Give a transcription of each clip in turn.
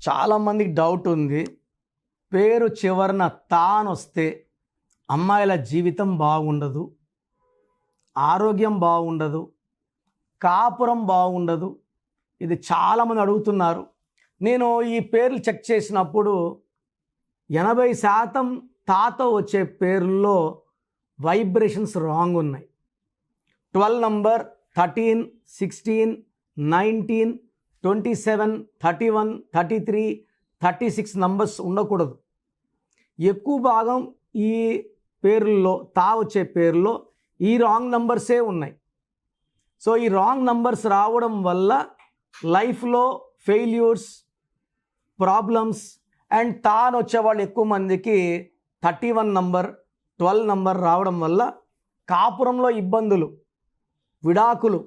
చాలామందికి డౌట్ ఉంది. పేరు చివరన తా అని వస్తే అమ్మాయిల జీవితం బాగుండదు, ఆరోగ్యం బాగుండదు, కాపురం బాగుండదు. ఇది చాలామంది అడుగుతున్నారు. నేను ఈ పేర్లు చెక్ చేసినప్పుడు 80% తాతో వచ్చే పేర్లలో వైబ్రేషన్స్ రాంగ్ ఉన్నాయి. 12 నంబర్, 13, 16, 19, 27, 31, 33, 36 నంబర్స్ ఉండకూడదు. ఎక్కువ భాగం ఈ పేర్లలో తా వచ్చే పేర్లో ఈ రాంగ్ నంబర్సే ఉన్నాయి. సో ఈ రాంగ్ నంబర్స్ రావడం వల్ల లైఫ్లో ఫెయిల్యూర్స్, ప్రాబ్లమ్స్ అండ్ తా అని వచ్చేవాళ్ళు ఎక్కువ మందికి 31 నంబర్, 12 నంబర్ రావడం వల్ల కాపురంలో ఇబ్బందులు, విడాకులు,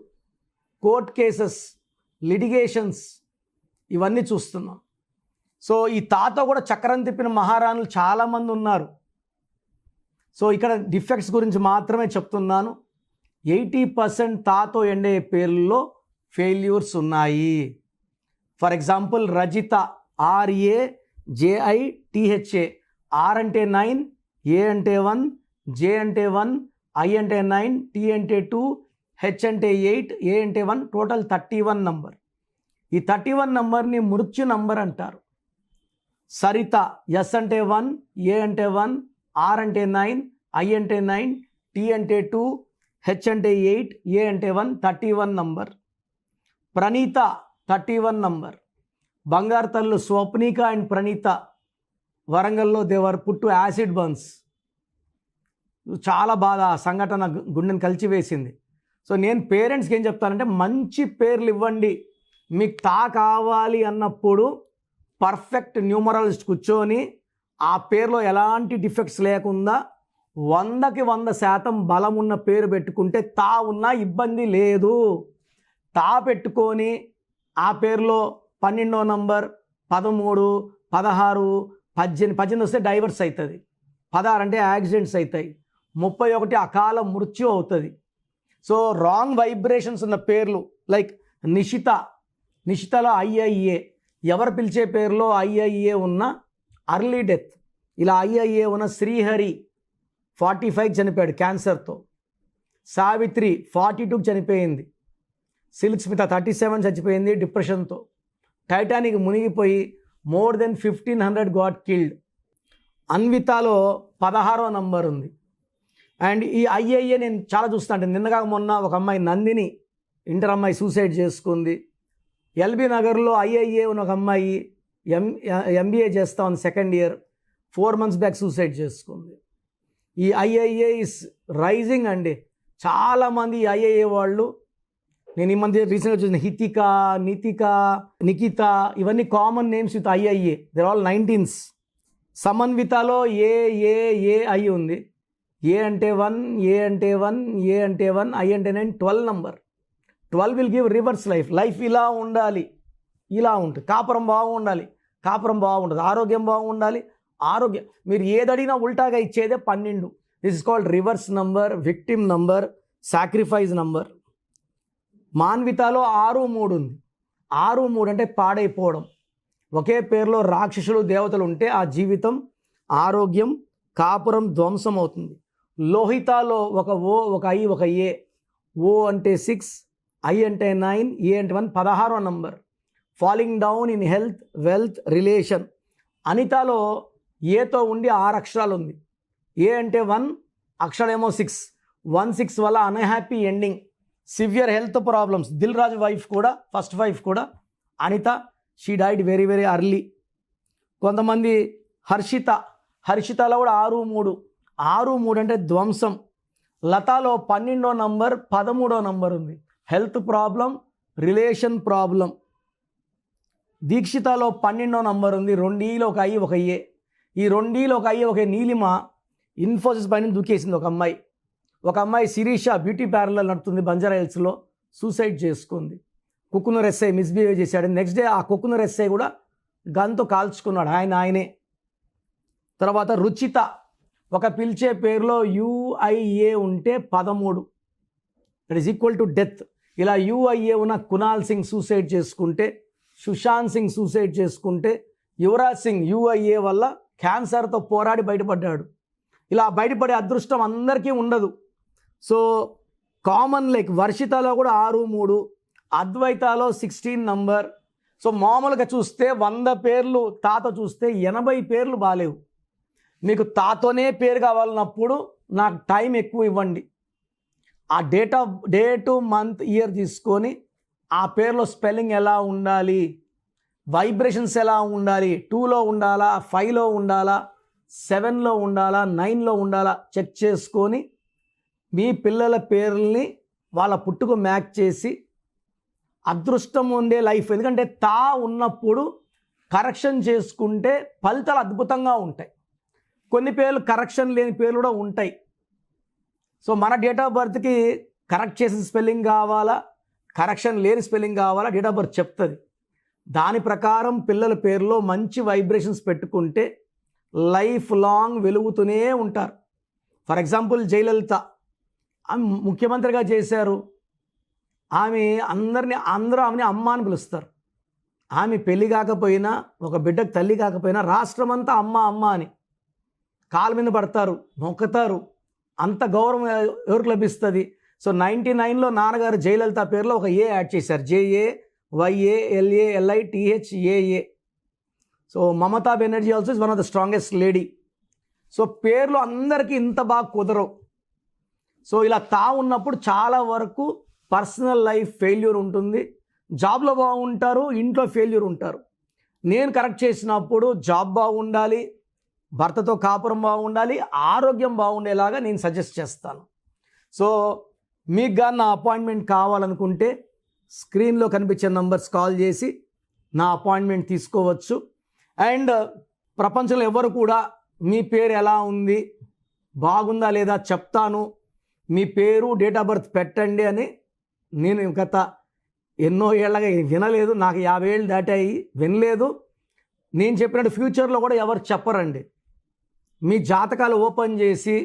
కోర్ట్ కేసెస్, లిటిగేషన్స్ ఇవన్నీ చూస్తున్నాం. సో ఈ తాతో కూడా చక్రం తిప్పిన మహారాణులు చాలామంది ఉన్నారు. సో ఇక్కడ డిఫెక్ట్స్ గురించి మాత్రమే చెప్తున్నాను. 80% తాతో ఎండే పేర్లలో ఫెయిల్యూర్స్ ఉన్నాయి. For example Rajitha, RAJITHA. R అంటే 9, ఏ అంటే 1, జే అంటే 1, ఐ అంటే 9, టీ అంటే 2, హెచ్ అంటే 8, ఏ అంటే 1, టోటల్ 31 నంబర్. ఈ 31 నంబర్ని మృత్యు నంబర్ అంటారు. సరిత, ఎస్ అంటే 1, ఏ అంటే 1, ఆర్ అంటే 9, ఐ అంటే 9, టీ అంటే 2, హెచ్ అంటే 8, ఏ అంటే 1, 31 నంబర్. ప్రణీత 31 నంబర్. బంగారు తల్లు స్వప్నిక అండ్ ప్రణీత వరంగల్లో దేవర్ పుట్టు యాసిడ్ బర్న్స్. చాలా బాధ, ఆ సంఘటన గుండెని కలిచివేసింది. సో నేను పేరెంట్స్కి ఏం చెప్తానంటే మంచి పేర్లు ఇవ్వండి. మీకు తా కావాలి అన్నప్పుడు పర్ఫెక్ట్ న్యూమరాలజిస్ట్ కూర్చొని ఆ పేరులో ఎలాంటి డిఫెక్ట్స్ లేకుండా 100కి 100% బలం ఉన్న పేరు పెట్టుకుంటే తా ఉన్నా ఇబ్బంది లేదు. తా పెట్టుకొని ఆ పేరులో 12వ నంబర్, 13, 16, 18 వస్తే డైవర్స్ అవుతుంది. 16 అంటే యాక్సిడెంట్స్ అవుతాయి. 31 అకాల మృత్యు అవుతుంది. సో రాంగ్ వైబ్రేషన్స్ ఉన్న పేర్లు లైక్ నిషిత, నిషితలో IIA. ఎవరు పిలిచే పేరులో IIA ఉన్న అర్లీ డెత్. ఇలా IIA ఉన్న శ్రీహరి 45 చనిపోయాడు క్యాన్సర్తో. సావిత్రి 42 చనిపోయింది. సిల్క్ స్మిత 37 చచ్చిపోయింది డిప్రెషన్తో. టైటానిక్ మునిగిపోయి మోర్ దెన్ 1500 గాట్ కిల్డ్. అన్వితాలో 16వ నంబర్ ఉంది. అండ్ ఈ IIA నేను చాలా చూస్తాను. నిన్నగా మొన్న ఒక అమ్మాయి నందిని, ఇంటర్ అమ్మాయి సూసైడ్ చేసుకుంది. LB నగర్లో IIA ఉన్న ఒక అమ్మాయి MBA చేస్తా ఉంది, second year, 4 months back suicide చేసుకుంది. ఈ IIA ఇస్ రైజింగ్ అండి. చాలామంది IIA వాళ్ళు, నేను ఈ మధ్య రీసెంట్గా చూసిన హితిక, నితిక, నిఖిత, ఇవన్నీ common names with IIA. They're all 19s. సమన్వితలో AAI ఉంది. ఏ అంటే 1, ఏ అంటే 1, ఏ అంటే 1, ఐ అంటే 9, 12 number. 12 will give reverse life. Life ఇలా ఉండాలి, ఇలా ఉంటుంది. కాపురం బాగుండాలి, కాపురం బాగుంటుంది. ఆరోగ్యం బాగుండాలి, ఆరోగ్యం. మీరు ఏది అడిగినా ఉల్టాగా ఇచ్చేదే 12. This is called reverse number, victim number, sacrifice number. మాన్వితాలో 6-3 ఉంది. 6-3 అంటే పాడైపోవడం. ఒకే పేరులో రాక్షసులు, దేవతలు ఉంటే ఆ జీవితం, ఆరోగ్యం, కాపురం ధ్వంసం అవుతుంది. లోహితాలో ఒక ఓ, ఒక ఐ, ఒక ఏ. ఓ అంటే 6, ఐ అంటే 9, ఏ అంటే 1, 16వ number. Falling down in health, wealth, relation. అనితాలో ఏతో ఉండి 6 అక్షరాలు ఉంది. ఏ అంటే 1, అక్షరాలేమో 6. 1-6 వల్ల unhappy ending, severe health problems. Dil Raju wife కూడా, ఫస్ట్ వైఫ్ కూడా Anitha, she died very very early. కొంతమంది హర్షిత, హర్షితలో కూడా 6-3. 6-3 అంటే ధ్వంసం. లతాలో 12వ నంబర్, 13వ నంబర్ ఉంది. Health problem, relation problem. దీక్షితలో 12వ నంబర్ ఉంది. 2లో ఒక ఐ, ఒక ఏ. ఈ 2లో ఒక ఐ, ఒక నీలిమ ఇన్ఫోసిస్ పైన దూకేసింది ఒక అమ్మాయి. ఒక అమ్మాయి శిరీష బ్యూటీ పార్లర్ నడుపుతుంది బంజారా హిల్స్లో, సూసైడ్ చేసుకుంది. కుక్కునూర్ ఎస్ఐ మిస్బిహేవ్ చేశాడు. నెక్స్ట్ డే ఆ కుక్కునూర్ ఎస్ఐ కూడా గన్తో కాల్చుకున్నాడు, ఆయనే. తర్వాత రుచిత, ఒక పిలిచే పేరులో UIA ఉంటే 13, that is equal to death. ఇలా UIA ఉన్న కునాల్ సింగ్ సూసైడ్ చేసుకుంటే, సుశాంత్ సింగ్ సూసైడ్ చేసుకుంటే యువరాజ్ సింగ్ UIA వల్ల క్యాన్సర్తో పోరాడి బయటపడ్డాడు. ఇలా బయటపడే అదృష్టం అందరికీ ఉండదు. సో కామన్ లైక్ వర్షితలో కూడా 6-3, అద్వైతాలో 16 నంబర్. సో మామూలుగా చూస్తే 100 పేర్లు తాత చూస్తే 80 పేర్లు బాలేవు. మీకు తాతోనే పేరు కావాలన్నప్పుడు నాకు టైం ఎక్కువ ఇవ్వండి. ఆ డేటు మంత్ ఇయర్ తీసుకొని ఆ పేరులో స్పెల్లింగ్ ఎలా ఉండాలి, వైబ్రేషన్స్ ఎలా ఉండాలి, 2లో ఉండాలా, 5లో ఉండాలా, 7లో ఉండాలా, 9లో ఉండాలా చెక్ చేసుకొని మీ పిల్లల పేర్లని వాళ్ళ పుట్టుకు మ్యాచ్ చేసి అదృష్టం ఉండే లైఫ్. ఎందుకంటే తా ఉన్నప్పుడు కరెక్షన్ చేసుకుంటే ఫలితాలు అద్భుతంగా ఉంటాయి. కొన్ని పేర్లు కరెక్షన్ లేని పేర్లు కూడా ఉంటాయి. సో మన డేట్ ఆఫ్ బర్త్కి కరెక్ట్ చేసిన స్పెల్లింగ్ కావాలా, కరెక్షన్ లేని స్పెల్లింగ్ కావాలా, డేట్ ఆఫ్ బర్త్ చెప్తుంది. దాని ప్రకారం పిల్లల పేరులో మంచి వైబ్రేషన్స్ పెట్టుకుంటే లైఫ్ లాంగ్ వెలుగుతూనే ఉంటారు. ఫర్ ఎగ్జాంపుల్ జయలలిత ఆమె ముఖ్యమంత్రిగా చేశారు. ఆమె అందరూ ఆమెని అమ్మ అని పిలుస్తారు. ఆమె పెళ్ళి కాకపోయినా, ఒక బిడ్డకు తల్లి కాకపోయినా రాష్ట్రమంతా అమ్మ అమ్మ అని కాలు మీద పడతారు, మొక్కుతారు. అంత గౌరవం ఎవరికి లభిస్తుంది? సో 99లో నాన్నగారు జయలలిత పేరులో ఒక ఏ యాడ్ చేశారు, JAYALALITHAA. So Mamata Banerjee also is one of the strongest lady. So పేర్లు అందరికీ ఇంత బాగా కుదరవు. సో ఇలా తా ఉన్నప్పుడు చాలా వరకు పర్సనల్ లైఫ్ ఫెయిల్యూర్ ఉంటుంది. జాబ్లో బాగుంటారు, ఇంట్లో ఫెయిల్యూర్ ఉంటారు. నేను కరెక్ట్ చేసినప్పుడు జాబ్ బాగుండాలి, భర్తతో కాపురం బాగుండాలి, ఆరోగ్యం బాగుండేలాగా నేను సజెస్ట్ చేస్తాను. సో మీకు కానీ నా అపాయింట్మెంట్ కావాలనుకుంటే స్క్రీన్లో కనిపించే నంబర్స్ కాల్ చేసి నా అపాయింట్మెంట్ తీసుకోవచ్చు. అండ్ ప్రపంచంలో ఎవరు కూడా మీ పేరు ఎలా ఉంది, బాగుందా లేదా చెప్తాను, మీ పేరు డేట్ ఆఫ్ బర్త్ పెట్టండి అని నేను గత ఎన్నో ఏళ్ళగా వినలేదు. నాకు 50 ఏళ్ళు దాటాయి, వినలేదు. నేను చెప్పినట్టు ఫ్యూచర్లో కూడా ఎవరు చెప్పరండి. మీ జాతకాలు ఓపెన్ చేసి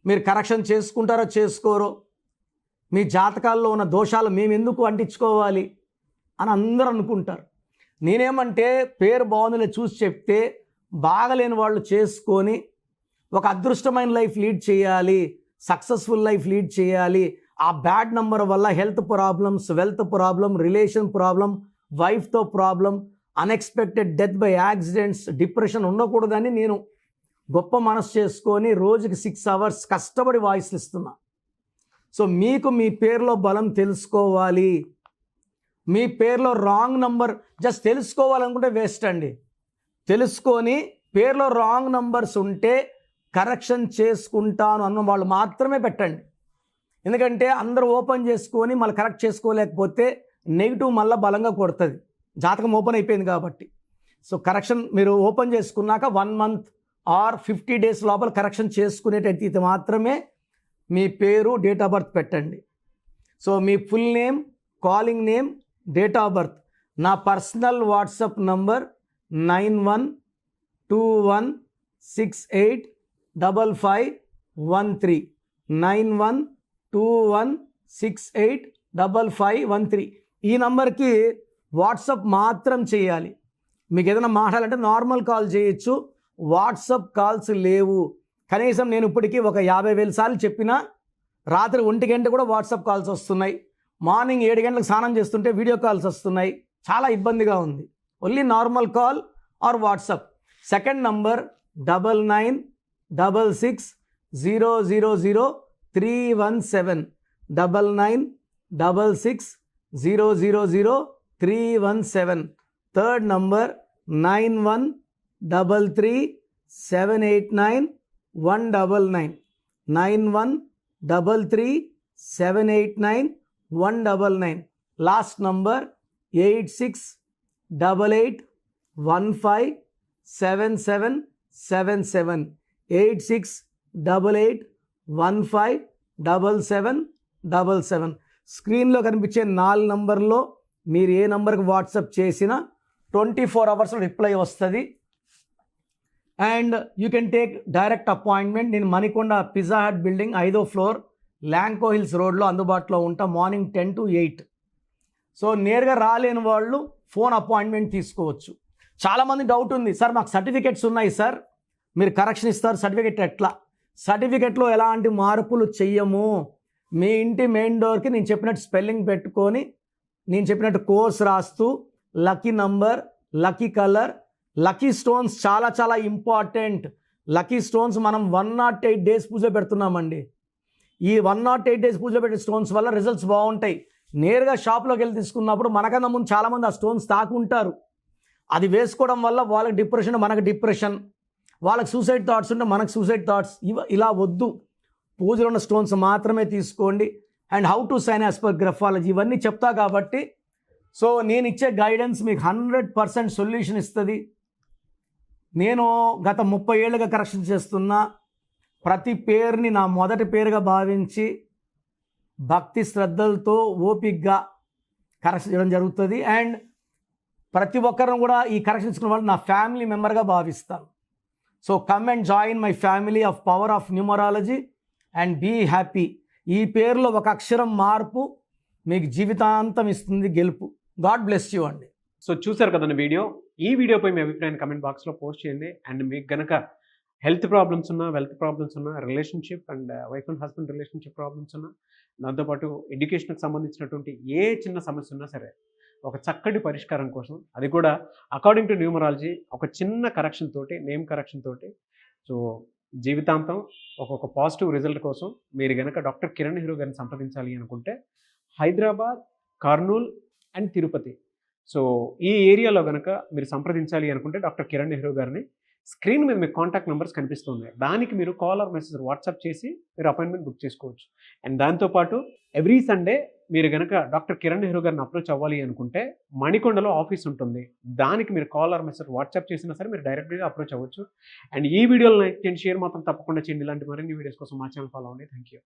మీరు కరెక్షన్ చేసుకుంటారో చేసుకోరో, మీ జాతకాల్లో ఉన్న దోషాలు మేము ఎందుకు అంటించుకోవాలి అని అందరూ అనుకుంటారు. నేనేమంటే పేరు బాగుందిలే చూసి చెప్తే బాగలేని వాళ్ళు చేసుకొని ఒక అదృష్టమైన లైఫ్ లీడ్ చేయాలి, సక్సెస్ఫుల్ లైఫ్ లీడ్ చేయాలి. ఆ బ్యాడ్ నంబర్ వల్ల health problems, wealth problem, relation problem, వైఫ్తో problem, unexpected death by accidents, depression ఉండకూడదని నేను గొప్ప మనసు చేసుకొని రోజుకి 6 అవర్స్ కష్టపడి వాయిస్లు ఇస్తున్నా. సో మీకు మీ పేరులో బలం తెలుసుకోవాలి. మీ పేరులో రాంగ్ నంబర్ జస్ట్ తెలుసుకోవాలనుకుంటే వేస్ట్ అండి. తెలుసుకొని పేరులో రాంగ్ నంబర్స్ ఉంటే కరెక్షన్ చేసుకుంటాను అన్న వాళ్ళు మాత్రమే పెట్టండి. ఎందుకంటే అందరూ ఓపెన్ చేసుకొని మళ్ళీ కరెక్ట్ చేసుకోలేకపోతే నెగిటివ్ మళ్ళీ బలంగా కొడుతుంది. జాతకం ఓపెన్ అయిపోయింది కాబట్టి. సో కరెక్షన్ మీరు ఓపెన్ చేసుకున్నాక 1 month ఆర్ 50 days లోపల కరెక్షన్ చేసుకునేటైతే మాత్రమే మీ పేరు డేట్ ఆఫ్ బర్త్ పెట్టండి. So me full name, calling name, date of birth. నా పర్సనల్ వాట్సాప్ నంబర్ 9121685513 9121685513. ఈ నంబర్కి వాట్సాప్ మాత్రం చేయాలి. మీకు ఏదైనా మాట్లాడాలంటే నార్మల్ కాల్ చేయొచ్చు, వాట్సాప్ కాల్స్ లేవు. కనీసం నేను ఇప్పటికీ ఒక 50,000 సార్లు చెప్పినా రాత్రి 1 గంట కూడా వాట్సాప్ కాల్స్ వస్తున్నాయి. మార్నింగ్ 7 గంటలకు స్నానం చేస్తుంటే వీడియో కాల్స్ వస్తున్నాయి. చాలా ఇబ్బందిగా ఉంది. Only normal call or WhatsApp. Second number 9966000317 9966000317. Third number 9133789199 9133789199. Last number 8688157777 8688157777. స్క్రీన్లో కనిపించే 4 నంబర్లో మీరు ఏ నంబర్కి వాట్సాప్ చేసినా 24 అవర్స్లో రిప్లై వస్తుంది. And you can take direct appointment. నేను మణికొండ పిజ్జా హట్ బిల్డింగ్ 5వ ఫ్లోర్ ల్యాంకో హిల్స్ రోడ్లో అందుబాటులో ఉంటా. Morning 10 to 8. సో నేరుగా రాలేని వాళ్ళు ఫోన్ అపాయింట్మెంట్ తీసుకోవచ్చు. చాలామంది డౌట్ ఉంది, సార్ మాకు సర్టిఫికెట్స్ ఉన్నాయి సార్, మీరు కరెక్షన్ ఇస్తారు, సర్టిఫికెట్ ఎట్లా? సర్టిఫికెట్లో ఎలాంటి మార్పులు చెయ్యము. మీ ఇంటి మెయిన్ డోర్కి నేను చెప్పినట్టు స్పెల్లింగ్ పెట్టుకొని, నేను చెప్పినట్టు కోర్స్ రాస్తూ, lucky number, lucky colour, lucky stones చాలా చాలా ఇంపార్టెంట్. లక్కీ స్టోన్స్ మనం 108 డేస్ పూజ పెడుతున్నామండి. ఈ 108 డేస్ పూజ పెట్టే స్టోన్స్ వల్ల రిజల్ట్స్ బాగుంటాయి. నేరుగా షాప్లోకి వెళ్ళి తీసుకున్నప్పుడు మనకన్నా ముందు చాలామంది ఆ స్టోన్స్ తాకుంటారు. అది వేసుకోవడం వల్ల వాళ్ళకి డిప్రెషన్, మనకు డిప్రెషన్, వాళ్ళకి సూసైడ్ థాట్స్ ఉంటే మనకు సూసైడ్ థాట్స్. ఇలా వద్దు. పూజలో ఉన్న స్టోన్స్ మాత్రమే తీసుకోండి. And how to sign as per graphology ఇవన్నీ చెప్తా కాబట్టి, సో నేను ఇచ్చే గైడెన్స్ మీకు 100% సొల్యూషన్ ఇస్తుంది. నేను గత 30 ఏళ్ళుగా కరెక్షన్ చేస్తున్నా. ప్రతి పేరుని నా మొదటి పేరుగా భావించి భక్తి శ్రద్ధలతో ఓపిక్గా కరెక్షన్ చేయడం జరుగుతుంది. అండ్ ప్రతి ఒక్కరిని కూడా ఈ కరెక్షన్ ఇచ్చుకున్న వాళ్ళు నా ఫ్యామిలీ మెంబర్గా భావిస్తాను. So come and join my family of power of numerology and be happy. ఈ పేరులో ఒక అక్షరం మార్పు మీకు జీవితాంతం ఇస్తుంది గెలుపు. గాడ్ బ్లెస్ యూ అండి. సో చూసారు కదండి వీడియో. ఈ వీడియోపై మీ అభిప్రాయాన్ని కమెంట్ బాక్స్లో పోస్ట్ చేయండి. అండ్ మీకు కనుక హెల్త్ ప్రాబ్లమ్స్ ఉన్నా, వెల్త్ ప్రాబ్లమ్స్ ఉన్నా, relationship and wife and husband relationship problems ఉన్నా, దాంతోపాటు ఎడ్యుకేషన్కి సంబంధించినటువంటి ఏ చిన్న సమస్య ఉన్నా సరే, ఒక చక్కటి పరిష్కారం కోసం, అది కూడా అకార్డింగ్ టు న్యూమరాలజీ, ఒక చిన్న కరెక్షన్ తోటి, నేమ్ కరెక్షన్ తోటి, సో జీవితాంతం ఒక పాజిటివ్ రిజల్ట్ కోసం మీరు కనుక డాక్టర్ కిరణ్ నెహ్రూ గారిని సంప్రదించాలి అనుకుంటే హైదరాబాద్, కర్నూల్ అండ్ తిరుపతి, సో ఈ ఏరియాలో కనుక మీరు సంప్రదించాలి అనుకుంటే డాక్టర్ కిరణ్ నెహ్రూ గారిని స్క్రీన్ మీద మీకు కాంటాక్ట్ నెంబర్స్ కనిపిస్తున్నాయి. దానికి మీరు కాల్ ఆర్ మెసేజ్ వాట్సాప్ చేసి మీరు అపాయింట్మెంట్ బుక్ చేసుకోవచ్చు. అండ్ దాంతోపాటు ఎవ్రీ సండే మీరు కనుక డాక్టర్ కిరణ్ నెహ్రూ గారిని అప్రోచ్ అవ్వాలి అనుకుంటే మణికొండలో ఆఫీస్ ఉంటుంది. దానికి మీరు కాల్ ఆర్ మెసేజ్ వాట్సాప్ చేసినా సరే మీరు డైరెక్ట్గా అప్రోచ్ అవ్వచ్చు. అండ్ ఈ వీడియోలో లైక్ చేయండి, షేర్ మాత్రం తప్పకుండా చేయండి. ఇలాంటి మరిన్ని వీడియోస్ కోసం మా ఛానల్ ఫాలో అవ్వండి. Thank you.